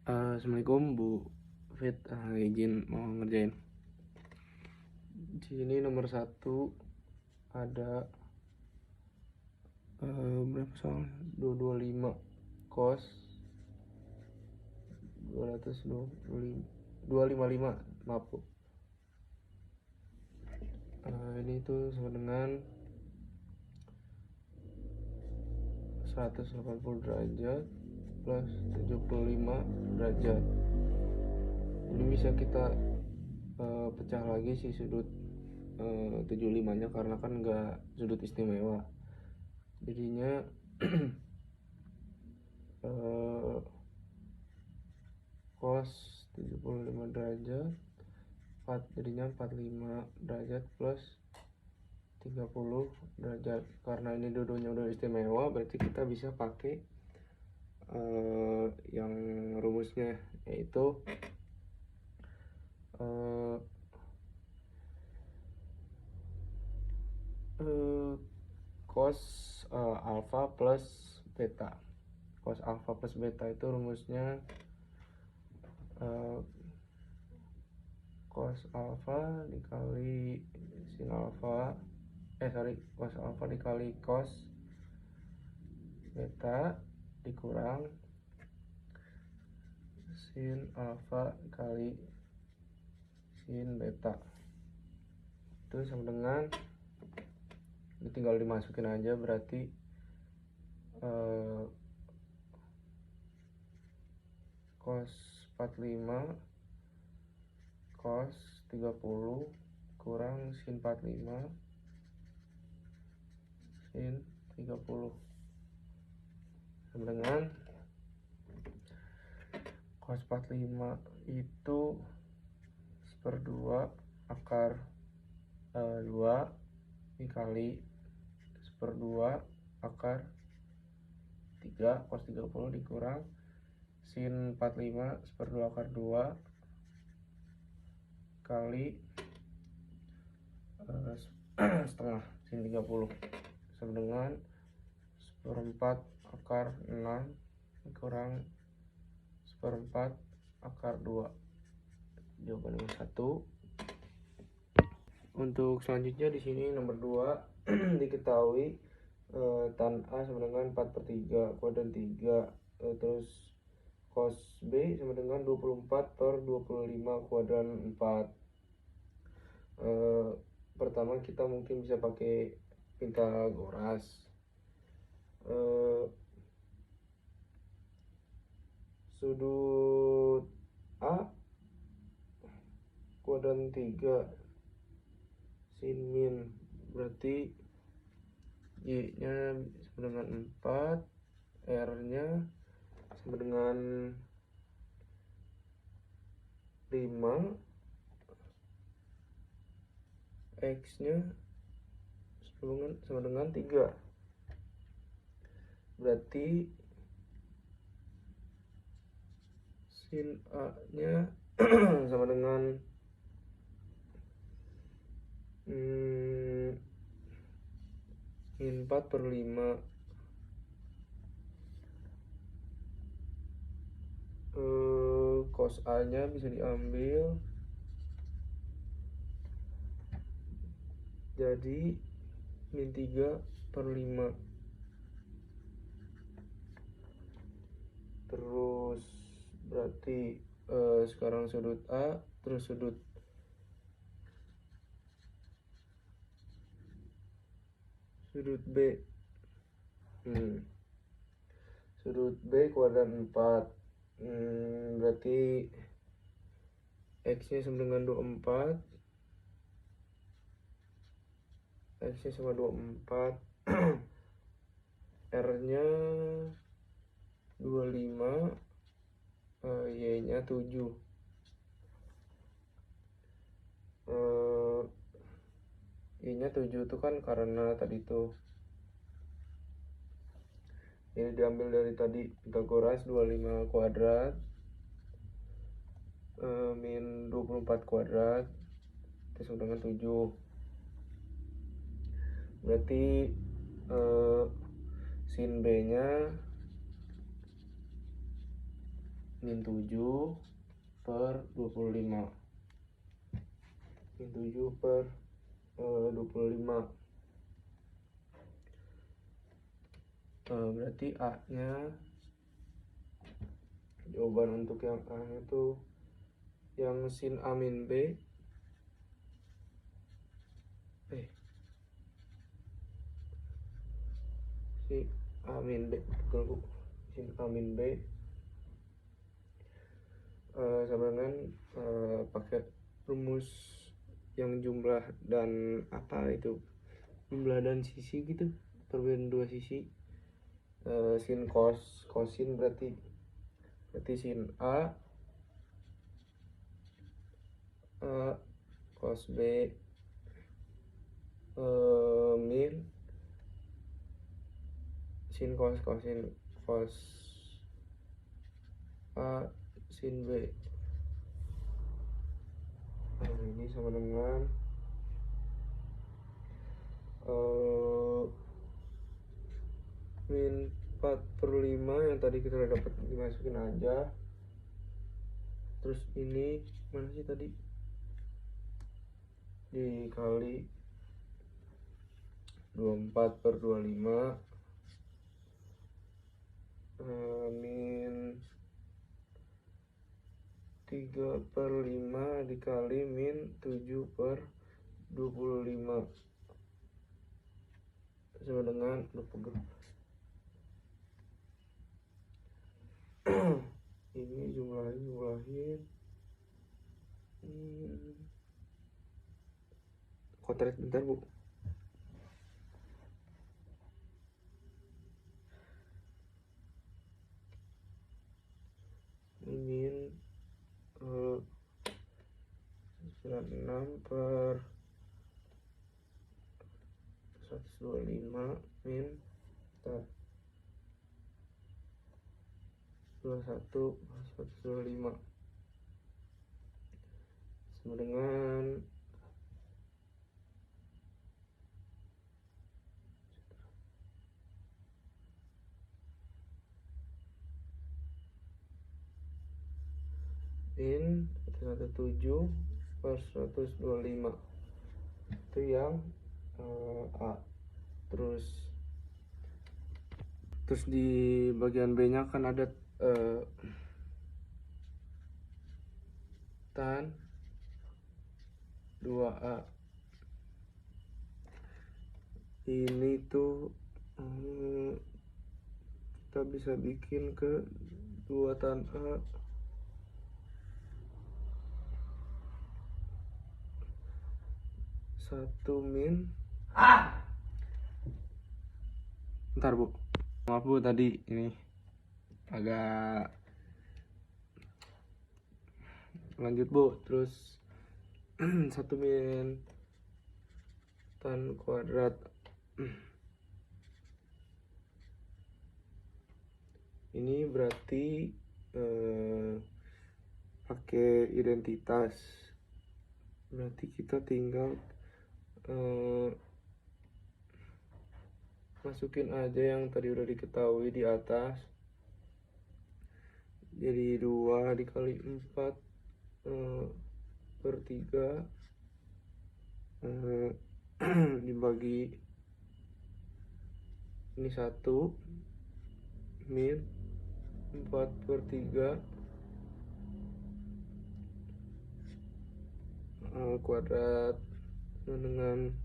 Assalamualaikum Bu Fit, izin mau ngerjain. Di sini nomor 1 ada berapa soal? 225 cos 225 255, maaf Bu. Ini tuh sama dengan 180 derajat plus 75 derajat. Ini bisa kita pecah lagi si sudut 75 nya karena kan nggak sudut istimewa, jadinya cos 75 derajat jadinya 45 derajat plus 30 derajat. Karena ini dua-duanya udah istimewa, berarti kita bisa pakai yang rumusnya, yaitu cos alpha plus beta. Cos alpha plus beta itu rumusnya cos alpha dikali sin alpha cos alpha dikali cos beta dikurang sin alpha kali sin beta, itu sama dengan, ini tinggal dimasukin aja, berarti cos 45 cos 30 kurang sin 45 sin 30 sama dengan cos 45 itu 1/2 akar 2 dikali 1/2 akar 3 cos 30 dikurang sin 45 1/2 akar 2 kali setengah sin 30 sama dengan 1/4 akar 6 dikurang 1/4 akar 2. Jawaban nomor 1. Untuk selanjutnya di sini nomor 2 diketahui tan A sama dengan 4/3 kuadran 3, terus cos B sama dengan 24/25 kuadran 4. Pertama kita mungkin bisa pakai Pitagoras. Sudut A kuadran 3 sin min, berarti Y nya sama dengan 4, R nya sama dengan 5, X nya sama dengan 3, berarti sin A nya sama dengan min 4/5. Cos A nya bisa diambil jadi min 3/5. Terus berarti sekarang sudut A terus sudut B. Sudut B kuadran 4, berarti X nya sama dengan 24, X nya sama 24, R nya 25, Y nya 7. Y nya 7 itu kan karena tadi tuh ini diambil dari tadi Pitagoras 25 kuadrat min 24 kuadrat itu sama dengan 7. Berarti sin B nya min 7 per 25. Min 7 per 25. Berarti A nya, jawaban untuk yang A nya tuh yang sin A min B, sin A min B, sin A min B sama dengan pakai rumus yang jumlah dan apa itu, jumlah dan sisi gitu, perbedaan dua sisi. Sin kosin berarti sin A cos B min sin cos A sin B. Ini sama dengan min 4/5 yang tadi kita udah dapat, dimasukin aja. Terus ini mana sih tadi, dikali 24/25 min 3/5 dikali min 7/25 sama dengan ini jumlahin kontrak bentar bu. Min 96 per 125 min 21 125 sama dengan min 117 per 125. Itu yang A. Terus di bagian B nya kan ada tan 2A. Ini tuh kita bisa bikin ke 2 tan A satu min. Bentar bu, maaf bu, tadi ini agak lanjut bu. Terus 1 min tan kuadrat ini berarti pakai identitas, berarti kita tinggal masukin aja yang tadi udah diketahui di atas. Jadi 2 dikali 4/3 dibagi ini 1 min 4/3 kuadrat dengan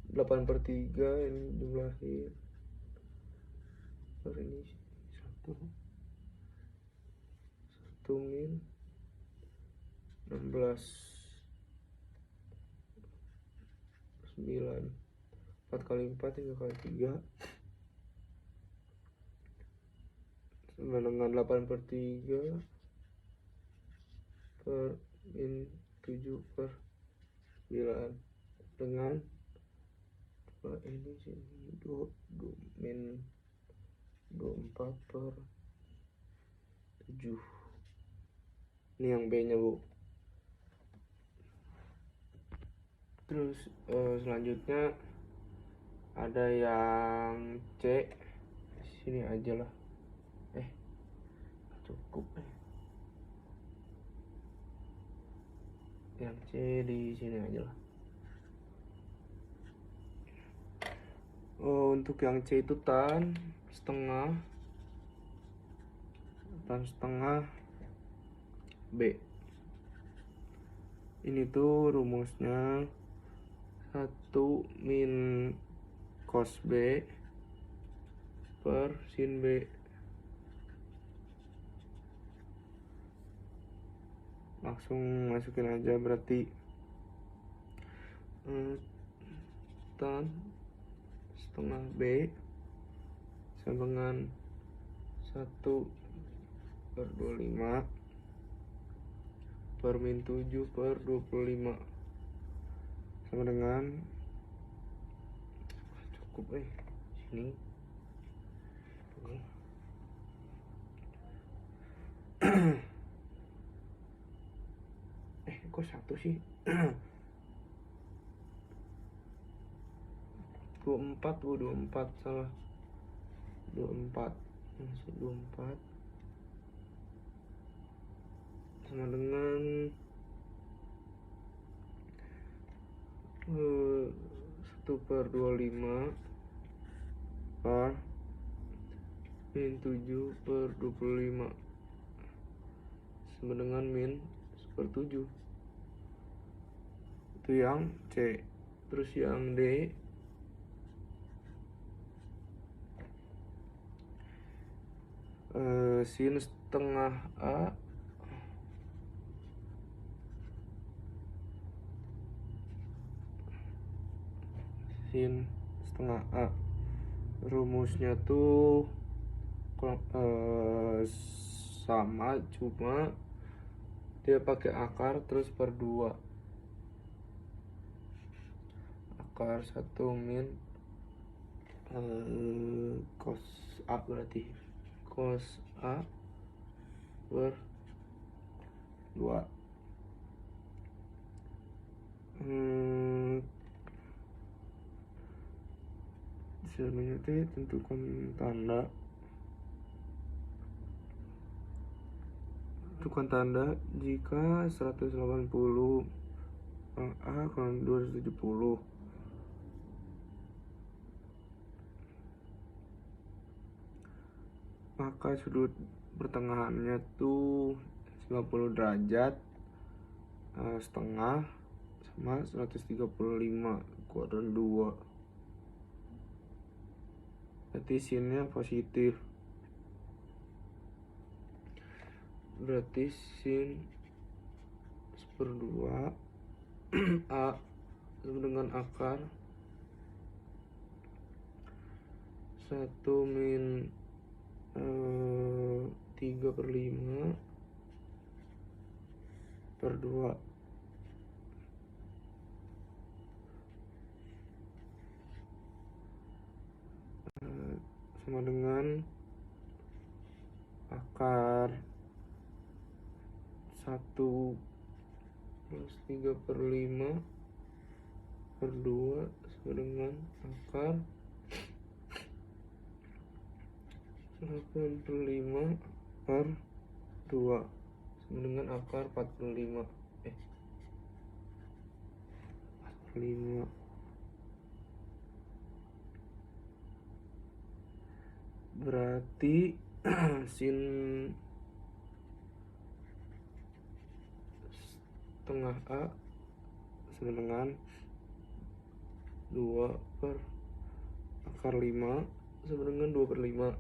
8/3. Ini jumlahin ini 1 min 16 9 4 kali 4 3 kali 3 sama dengan 8/3 per min 7/9 dengan ini sini 2 min 24/7. Ini yang B nya bu. Terus selanjutnya ada yang C, sini aja lah, cukup. Yang C di sini aja lah. Untuk yang C itu tan setengah B. Ini tuh rumusnya 1 min cos B per sin B. Langsung masukin aja, berarti tan setengah B sama dengan 1/25 per min 7/25 sama dengan cukup sini. Kok satu sih? 24 salah. 24 masih 24 sama dengan 1/25 per min 7/25 sama dengan min 1/7. Itu yang C. Terus yang D, sin setengah A rumusnya tuh sama, cuma dia pakai akar terus per 2. Akar 1 min cos A, berarti cos A per 2. Selanjutnya tentukan tanda jika 180 A kurang 270. Maka sudut pertengahannya tuh 90 derajat setengah sama 135 kuadran 2. Berarti sinnya positif. Berarti sin 1/2 A sama dengan akar 1 min 3/5 per 2. Sama dengan akar 1 plus 3/5 per 2 sama dengan akar 85 per 2 sama dengan akar 45. 45. Berarti sin setengah A sama dengan 2 per akar 5 sama dengan 2/5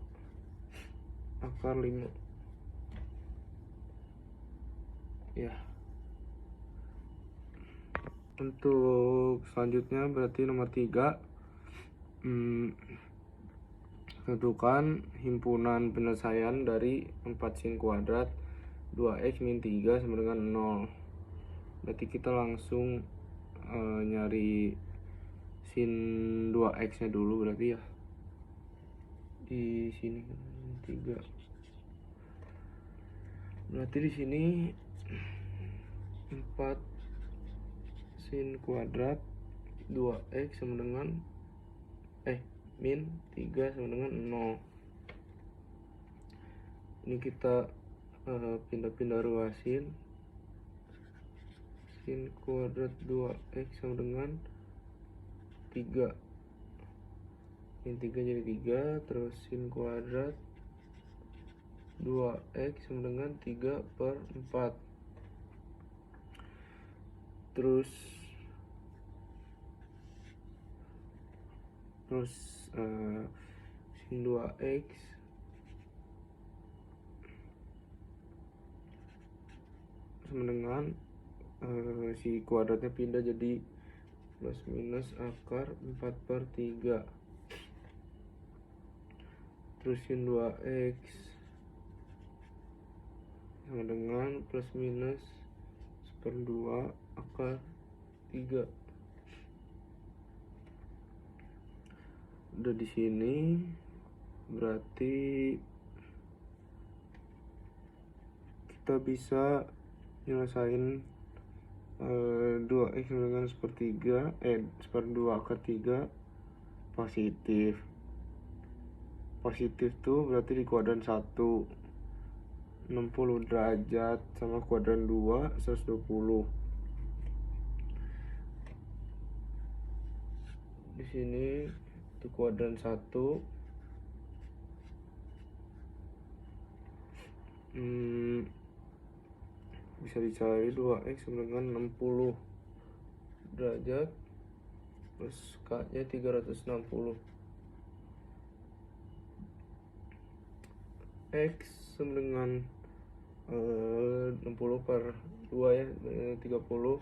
akar 5. Ya. Untuk selanjutnya berarti nomor 3, tentukan himpunan penyelesaian dari 4 sin kuadrat 2x min 3 sama dengan 0. Berarti kita langsung nyari sin 2x nya dulu, berarti ya di sini 3. Berarti di sini 4 sin kuadrat 2x sama dengan min 3 sama dengan 0. Ini kita pindah-pindah ruasin. Sin kuadrat 2x sama dengan 3. Sin 3 jadi 3. Terus sin kuadrat 2x sama dengan 3 per 4. Terus sin 2x sama dengan si kuadratnya pindah jadi plus minus akar 4 per 3. Terus sin 2x sama dengan plus minus 1/2 akar 3. Udah di sini berarti kita bisa nyelesain 2x dengan 1/2 akar 3 positif. Positif tuh berarti di kuadran 1 60 derajat sama kuadran 2 120. Di sini itu kuadran 1 bisa dicari 2x sama dengan 60 derajat plus k nya 360. X sama dengan 60 per 2 ya, 30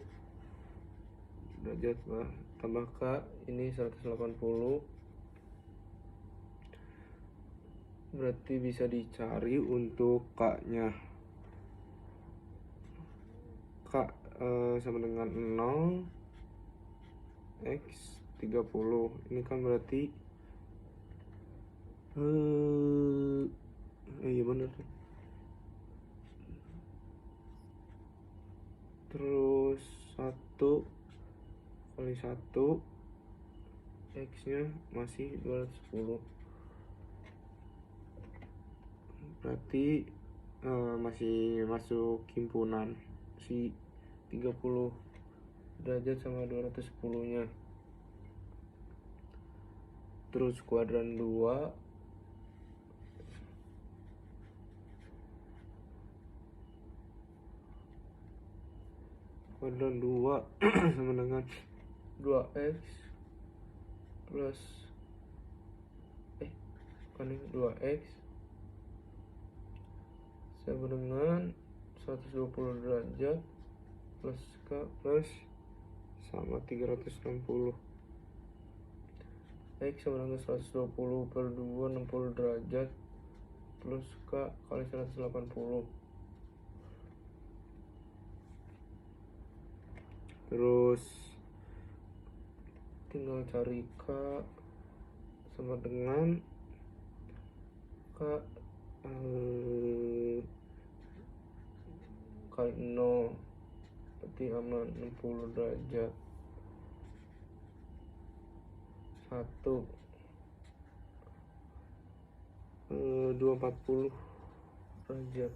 derajat tambah k ini 180. Berarti bisa dicari untuk k nya. K sama dengan 0, x 30. Ini kan berarti iya bener. Terus 1 kali 1 x nya masih 210. Berarti masih masuk himpunan si 30 derajat sama 210 nya. Terus kuadran 2 sama dengan 2x plus 2x sama dengan 120 derajat plus k plus sama 360. X sama dengan 120 per 2 60 derajat plus k kali 180. Terus tinggal cari k sama dengan k kali 0 berarti sama 60 derajat 1 240 derajat.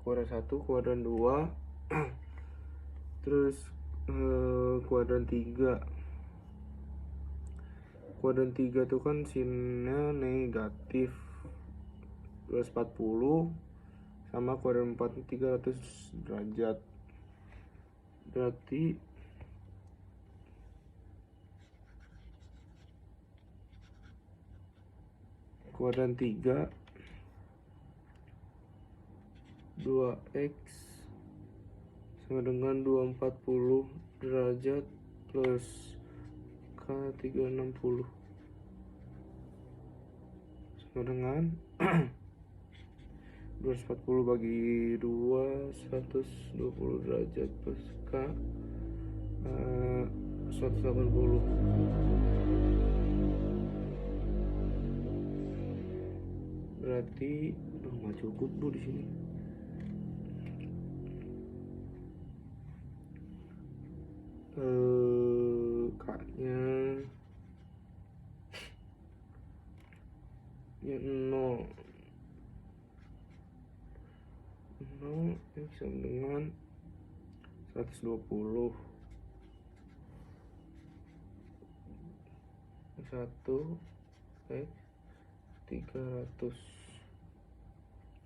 Kuadran 1 kuadran 2 terus kuadran 3 tuh kan sinnya negatif 240 sama kuadran 4 300 derajat. Berarti kuadran 3 2x sama dengan 240 derajat plus k 360 sama dengan 240 bagi 2 120 derajat plus k 180. Berarti nggak cukup bu di sini. K-nya ya 0. X sama dengan 120. 1 X 300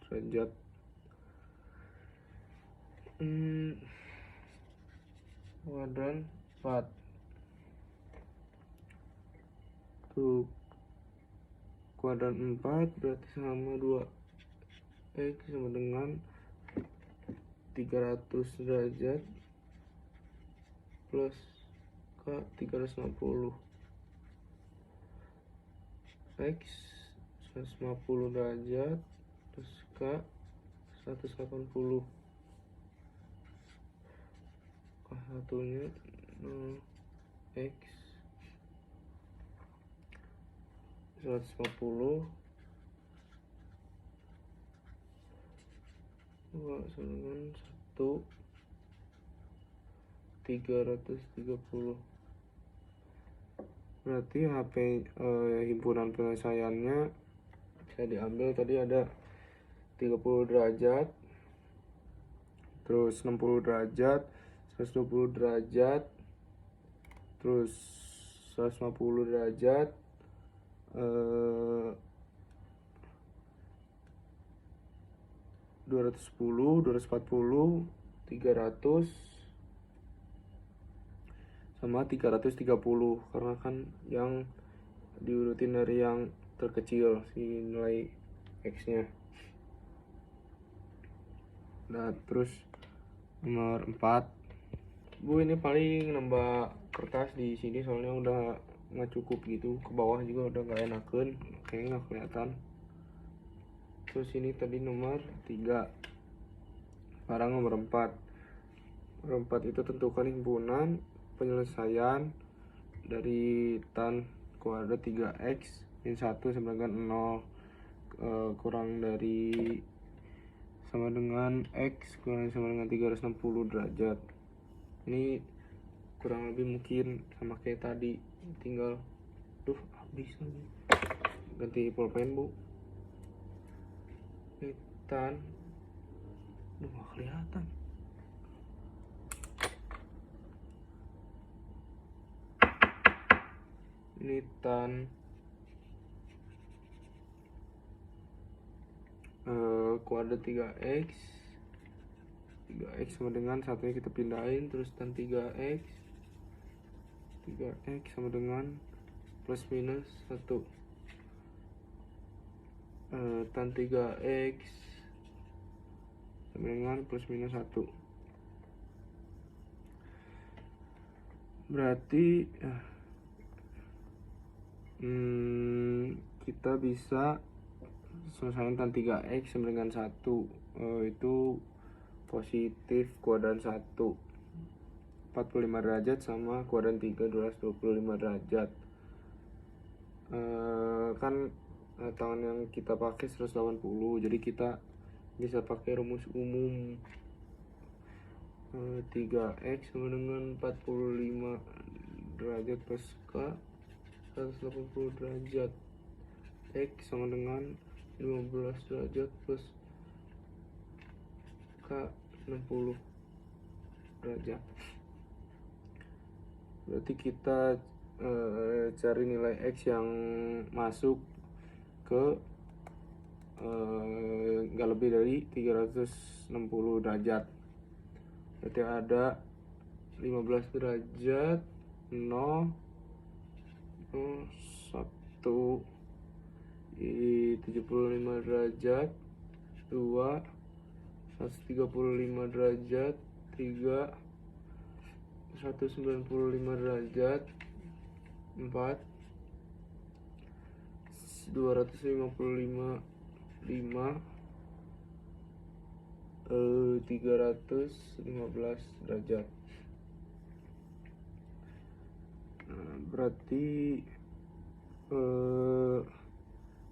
derajat. Kuadran 4 tuh, kuadran 4 berarti sama 2 X sama dengan 300 derajat plus K 360. X 150 derajat plus K 180. K1-nya X 150 2 sama dengan 1 330. Berarti himpunan penyelesaiannya saya diambil tadi ada 30 derajat, terus 60 derajat, 120 derajat, terus 150 derajat, 210, 240, 300 sama 330, karena kan yang diurutin dari yang terkecil si nilai X-nya. Nah, terus nomor 4. Bu, ini paling nambah kertas di sini soalnya udah nggak cukup gitu. Ke bawah juga udah nggak enakan, kayaknya nggak kelihatan. Terus ini tadi nomor 3. Sekarang nomor 4. Nomor 4 itu tentukan himpunan penyelesaian dari tan kuadrat 3x min 1 sama dengan 0 kurang dari sama dengan x kurang sama dengan 360 derajat. Ini kurang lebih mungkin sama kayak tadi, tinggal habis lagi ganti pulpen Bu. Ini tan nggak kelihatan. Ini tan kuadrat 3x sama dengan satunya kita pindahin, terus tan 3x sama dengan plus minus 1, tan 3x sama dengan plus minus 1. Berarti kita bisa selesaikan tan 3x sama dengan 1, itu positif kuadran 1 45 derajat sama kuadran 3 225 derajat. Kan tangan yang kita pakai 180, jadi kita bisa pakai rumus umum. 3x sama dengan 45 derajat plus K 180 derajat, X sama dengan 15 derajat plus K 60 derajat. Berarti kita cari nilai X yang masuk ke nggak lebih dari 360 derajat. Berarti ada 15 derajat 0 1 75 derajat 2 135 derajat 3 195 derajat 4 255 5 315 derajat. Berarti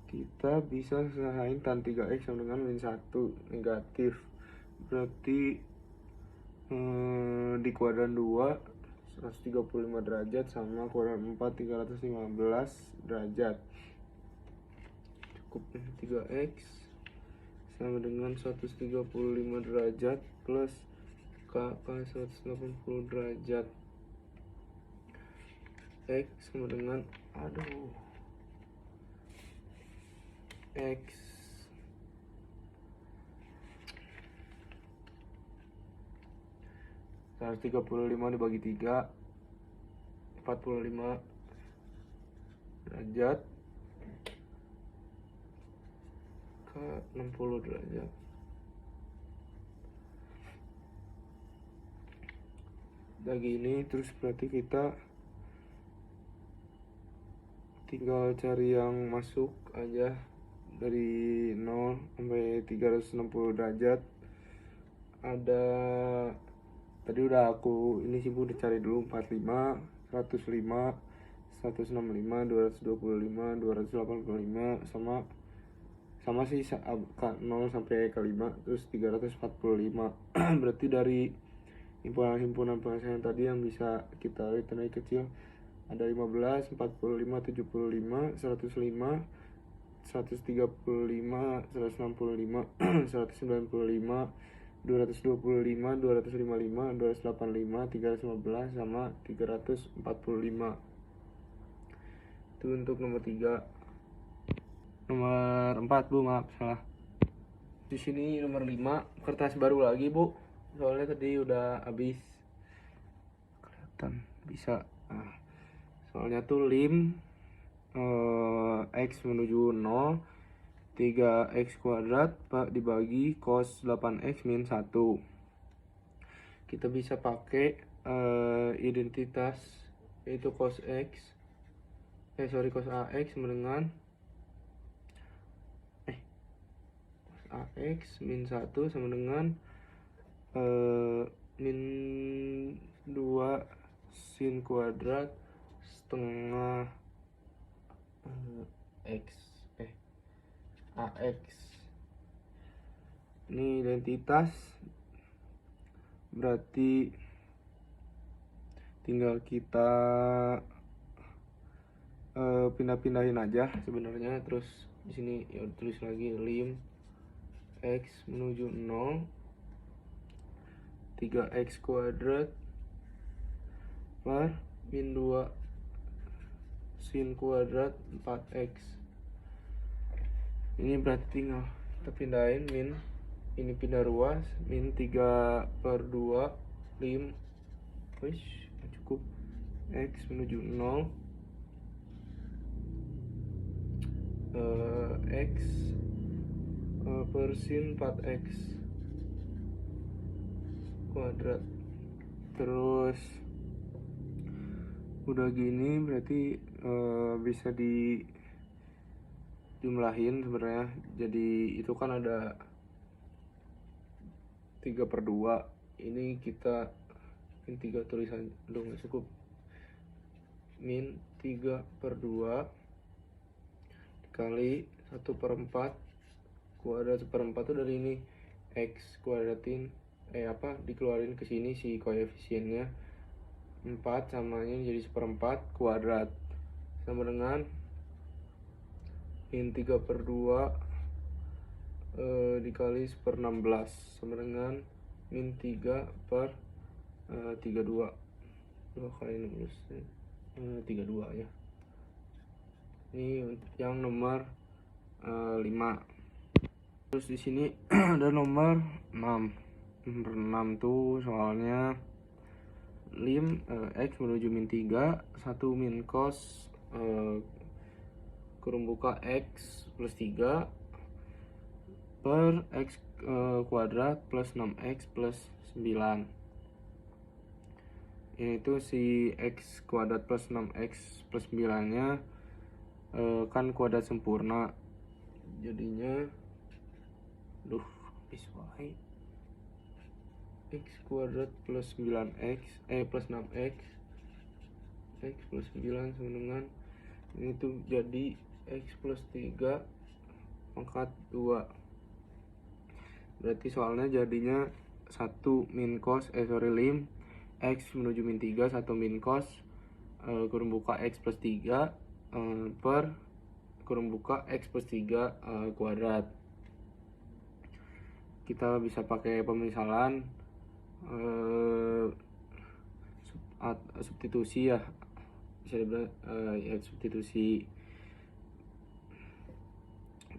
kita bisa selesaiin tan 3x sama dengan min 1 negatif. Berarti di kuadran 2 135 derajat sama kuadran 4 315 derajat. Cukup 3x sama dengan 135 derajat plus KK 180 derajat. X sama dengan X 135 dibagi 3, 45 derajat ke 60 derajat. Udah gini, terus berarti kita tinggal cari yang masuk aja dari 0 sampai 360 derajat. Ada tadi udah aku ini sih udah cari dulu 45, 105, 165, 225, 285 sama sih 0 sampai ke 5 terus 345. Berarti dari himpunan penghasilan tadi yang bisa kita lihat dari kecil ada 15, 45, 75, 105, 135, 165, 195, 225, 255, 285, 315 sama 345. Itu untuk nomor 3. Nomor 4, Bu, maaf salah. Di sini nomor 5, kertas baru lagi, Bu. Soalnya tadi udah habis. Kelihatan bisa. Soalnya tuh lim X menuju 0 3x kuadrat dibagi cos 8x min 1. Kita bisa pakai identitas yaitu cos AX sama dengan AX min 1 sama dengan min 2 sin kuadrat setengah AX. Ini identitas, berarti tinggal kita pindah-pindahin aja sebenarnya. Terus di sini ya tulis lagi lim X menuju 0 3x kuadrat per min 2 sin kuadrat 4x. Ini berarti tinggal kita pindahin ini pindah ruas min 3/2 lim cukup x menuju 0 x per sin 4x kuadrat. Terus udah gini berarti bisa dijumlahin sebenarnya. Jadi itu kan ada 3/2. Ini kita min 3 tulisan dong cukup min 3/2 dikali 1/4 kuadrat 1/4 itu dari ini x kuadratin dikeluarin ke sini si koefisiennya 4 samanya jadi 1/4 kuadrat sama dengan min 3/2 dikali 1/16 sama dengan min 3/32 2 kali 16 32 ya. Ini yang nomor 5. Terus di sini ada nomor 6. Nomor 6 tuh soalnya lim x menuju min 3 1 min cos kurung buka x plus 3 per x kuadrat plus 6x plus 9. Ini tuh si x kuadrat plus 6x plus 9 nya kan kuadrat sempurna, jadinya x kuadrat plus 9x plus 6x x plus 9 sama dengan ini tuh jadi x plus 3 pangkat 2. Berarti soalnya jadinya 1 min cos lim x menuju min 3 1 min cos kurung buka x plus 3 per kurung buka x plus 3 kuadrat. kita bisa pakai pemisalan substitusi ya, bisa dibilang ya substitusi.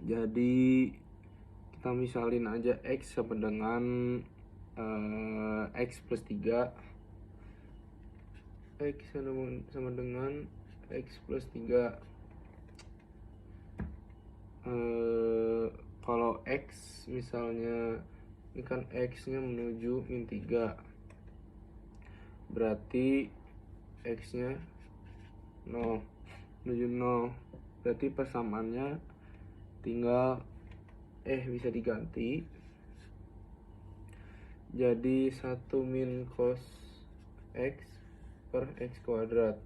Jadi kita misalin aja X sama dengan X plus 3, X sama dengan X plus 3. Kalau X misalnya ini kan X nya menuju min 3, berarti X nya 0 menuju 0, berarti persamaannya tinggal bisa diganti jadi 1 min cos X per X kuadrat.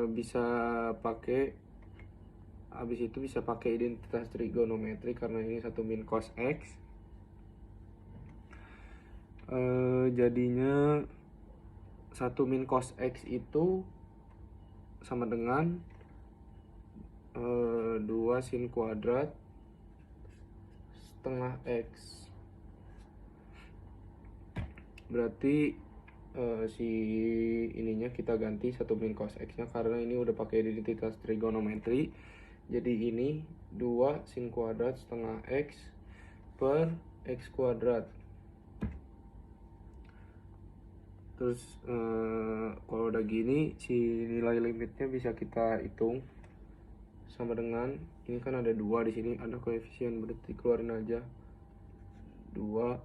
Bisa pakai, habis itu bisa pakai identitas trigonometri karena ini 1 min cos X. Jadinya 1 min cos X itu sama dengan 2 sin kuadrat setengah X. Berarti si ininya kita ganti 1 min cos X nya karena ini udah pakai identitas trigonometri. Jadi ini 2 sin kuadrat setengah X per X kuadrat. Terus kalau udah gini si nilai limitnya bisa kita hitung sama dengan ini kan ada 2 di sini, ada koefisien, berarti keluarin aja 2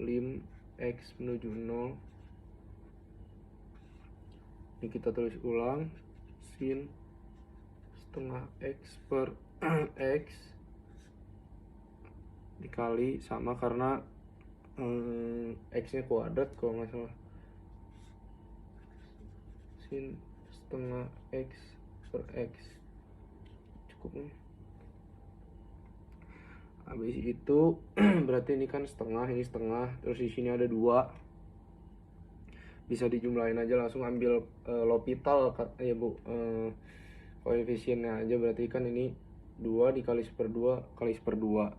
lim X menuju 0. Ini kita tulis ulang, sin setengah X per X dikali sama karena X nya kuadrat kalau nggak salah, sin setengah X per X cukup nih. Habis itu berarti ini kan setengah, ini setengah, terus di sini ada 2, bisa dijumlahin aja, langsung ambil L'Hopital ya bu, koefisiennya aja, berarti kan ini 2 dikali 1/2 kali 1/2,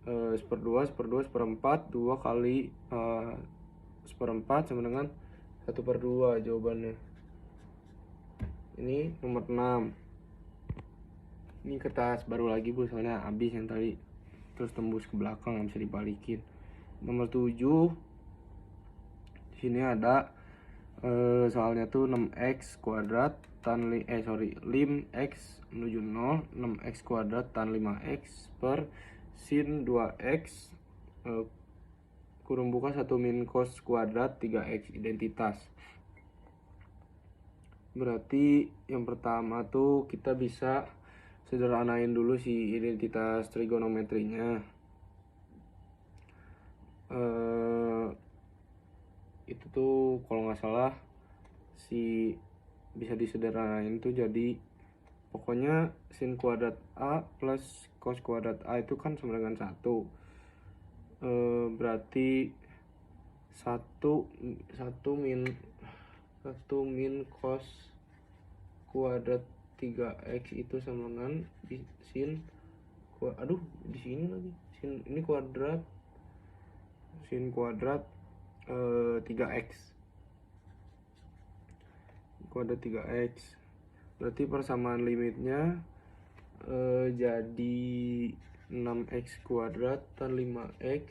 1/2 1/4, 2 kali 1/4 sama dengan 1/2 jawabannya. Ini nomor 6. Ini kertas baru lagi bu, soalnya habis yang tadi, terus tembus ke belakang, nggak bisa dibalikin. Nomor 7, di sini ada soalnya tuh 6x kuadrat tan lim x menuju 0, 6x kuadrat tan 5x per sin 2x kurung buka 1 min cos kuadrat 3x identitas. Berarti yang pertama tuh kita bisa sederhanain dulu si identitas trigonometrinya. Itu tuh kalau nggak salah si bisa disederhanain tuh jadi pokoknya sin kuadrat A plus cos kuadrat A itu kan sama dengan 1. Berarti 1 min cos kuadrat 3x itu sama dengan sin di sini lagi sin ini kuadrat, sin kuadrat 3x kuadrat 3x. Berarti persamaan limitnya jadi 6x kuadrat tan 5x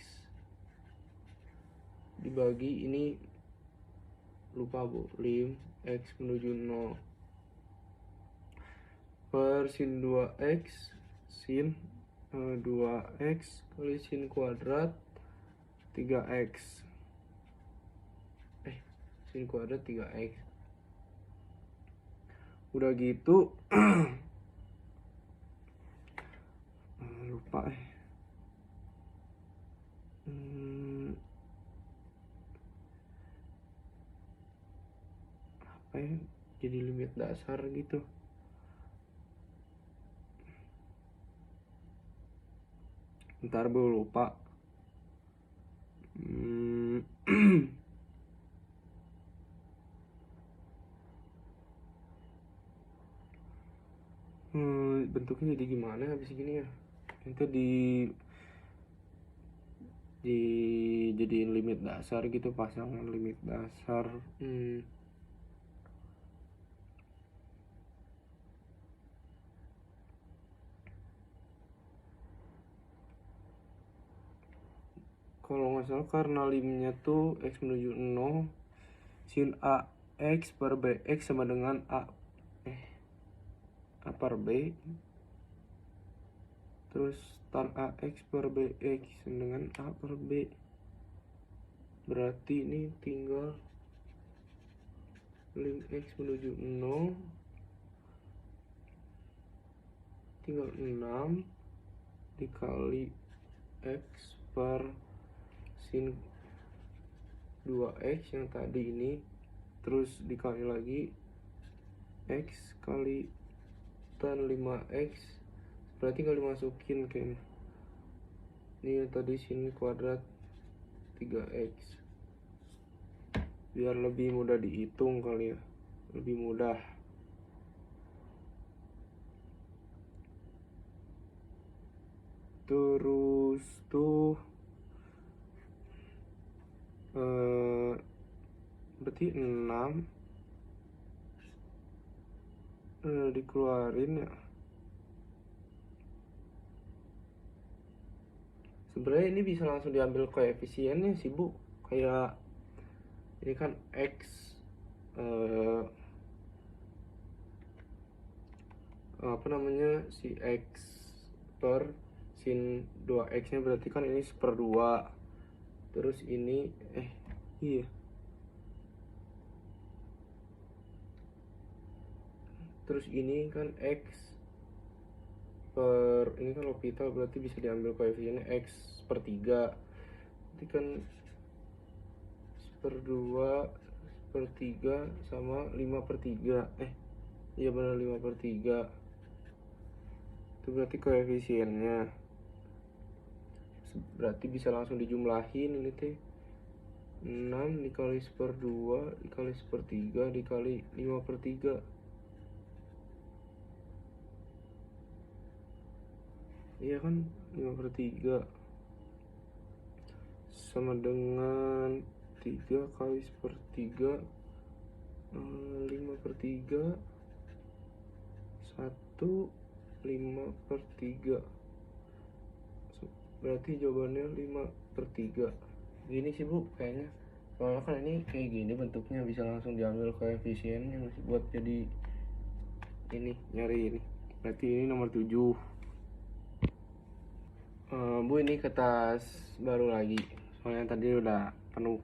dibagi ini lupa bu, lim x menuju 0 per sin 2x sin 2x kali sin kuadrat 3x sin kuadrat 3x. Udah gitu lupa apa ya, jadi limit dasar gitu. Ntar bu lupa. bentuknya jadi gimana habis gini ya? Itu jadiin limit dasar gitu, pasangan limit dasar. Kalau nggak salah karena limnya tuh x menuju 0, sin a x per bx sama dengan a per b, terus tan ax per bx sama dengan a per b. Berarti ini tinggal lim x menuju 0 tinggal 6 dikali x per sin 2x yang tadi ini, terus dikali lagi x kali tan 5x, berarti tinggal dimasukin kan ini yang tadi sin kuadrat 3x, biar lebih mudah dihitung kali ya, lebih mudah. Terus tuh berarti 6 dikeluarin ya. Sebenarnya ini bisa langsung diambil koefisiennya sih Bu, kayak ini kan x apa namanya, si x per sin 2x nya berarti kan ini 1/2, terus ini iya terus ini kan x per ini kan L'Hopital, berarti bisa diambil koefisiennya x per 3, berarti kan 1/2 per 3 sama 5/3, iya benar 5/3, itu berarti koefisiennya. Berarti bisa langsung dijumlahin ini teh, 6 dikali 1/2 dikali 1/3 dikali 5/3, iya kan 5/3 sama dengan 3 kali 1/3 5/3 1 5/3, berarti jawabannya 5/3. Gini sih Bu kayaknya, soalnya kan ini kayak gini bentuknya, bisa langsung diambil koefisiennya buat jadi ini, nyari ini. Berarti ini nomor 7. Bu ini kertas baru lagi, soalnya tadi udah penuh.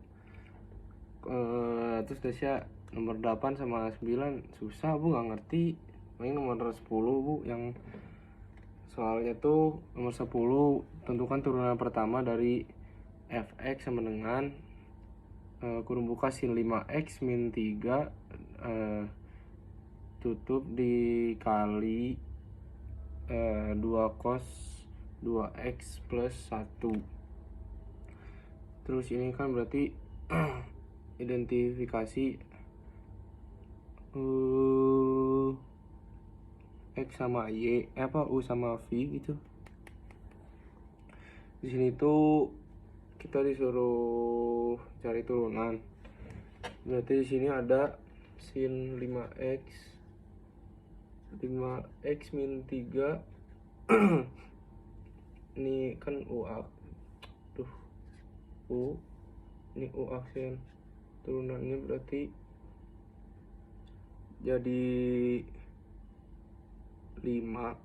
Terus Desya nomor 8 sama 9 susah Bu, nggak ngerti. Paling nomor 10 Bu, yang soalnya tuh nomor 10, tentukan turunan pertama dari fx sama dengan kurung buka sin 5x min 3 tutup dikali 2 cos 2x plus 1. Terus ini kan berarti identifikasi x sama y, u sama v gitu. Di sini tuh kita disuruh cari turunan. Berarti di sini ada sin 5x min 3 ini kan u ini u aksen turunannya, berarti jadi 5.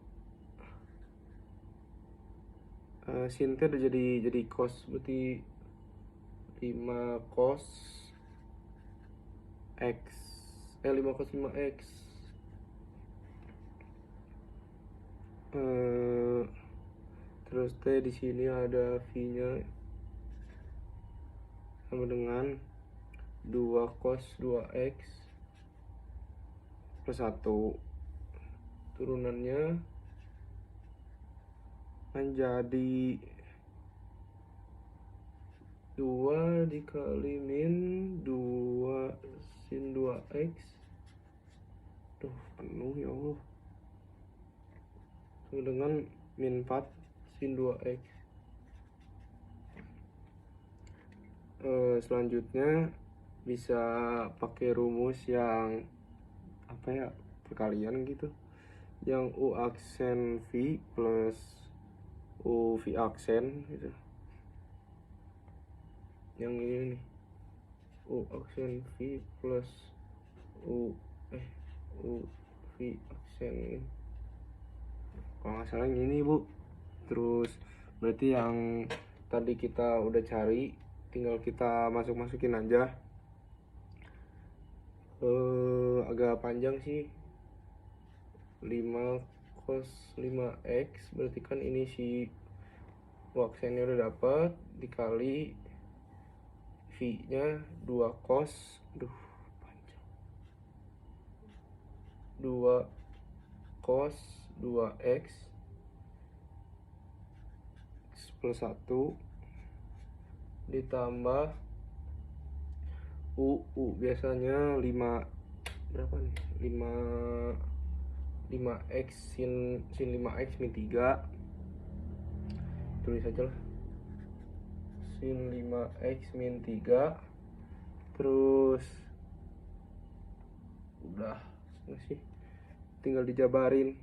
Sin udah jadi cos, berarti 5 cos x 5 cos 5x. Terus di sini ada v-nya sama dengan 2 cos 2x plus 1. Turunannya menjadi 2 dikali min 2 sin 2x. Tuh penuh ya Allah. sama dengan min 4 sin 2x. Selanjutnya bisa pakai rumus yang apa ya, perkalian gitu, yang U aksen V plus U V aksen gitu, yang ini nih, U aksen V plus U V aksen, kalau nggak salah ini Bu. Terus berarti yang tadi kita udah cari tinggal kita masukin aja. Agak panjang sih, 5 cos 5x, berarti kan ini si aksennya udah dapat, dikali V nya 2 cos, panjang, 2 cos 2x plus 1 ditambah U biasanya 5 berapa nih, 5x sin 5x min 3, tulis aja lah, sin 5x min 3. Terus udah nggak sih, tinggal dijabarin,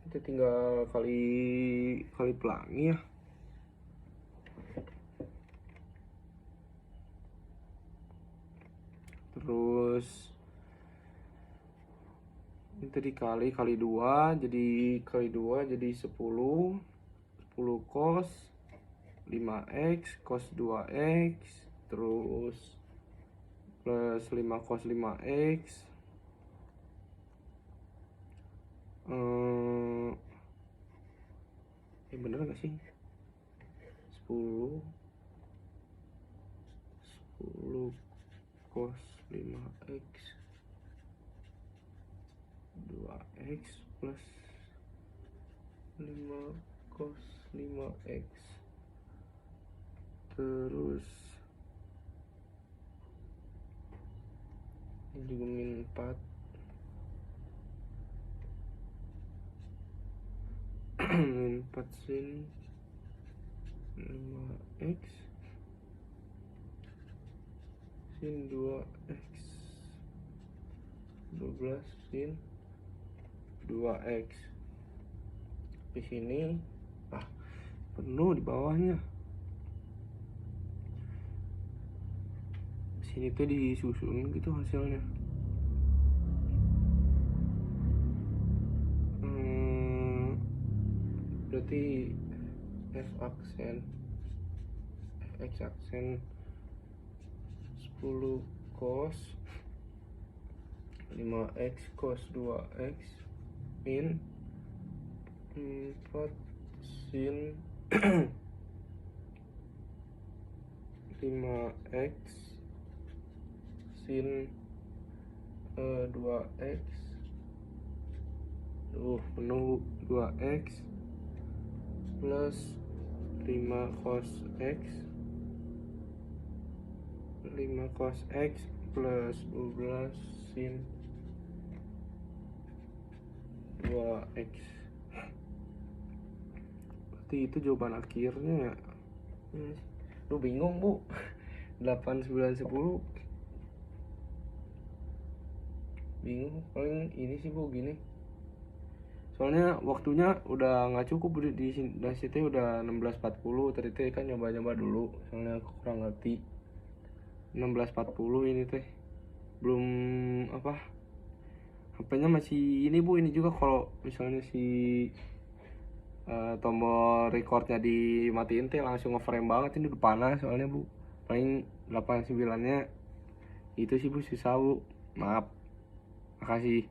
itu tinggal kali pelangi ya. Terus ini tadi kali 2, jadi 10 cos 5x cos 2x, terus plus 5 cos 5x, bener gak sih, 10 cos 5x 2x plus 5 cos 5x, terus ini juga min 4 min 4 sin 5x sin 2x 12 sin 2x. Di sini penuh di bawahnya. Sini tuh disusun gitu hasilnya. Berarti X aksen 10 cos 5x cos 2x min 4 sin 5x sin 2x, penuh 2x plus 5 cos x plus 12 sin 2x. Berarti itu jawaban akhirnya ya. Lu bingung Bu. 8, 9, 10 bingung, paling ini sih Bu gini, soalnya waktunya udah nggak cukup di situ, udah 16.40. Tadi teh kan nyoba dulu, soalnya aku kurang ngerti. 16.40 ini teh belum apa, HP-nya masih ini Bu. Ini juga kalau misalnya si tombol recordnya dimatiin teh langsung nge-frame banget, ini udah panas soalnya Bu. Paling 89 nya itu sih Bu, susah Bu, maaf, makasih.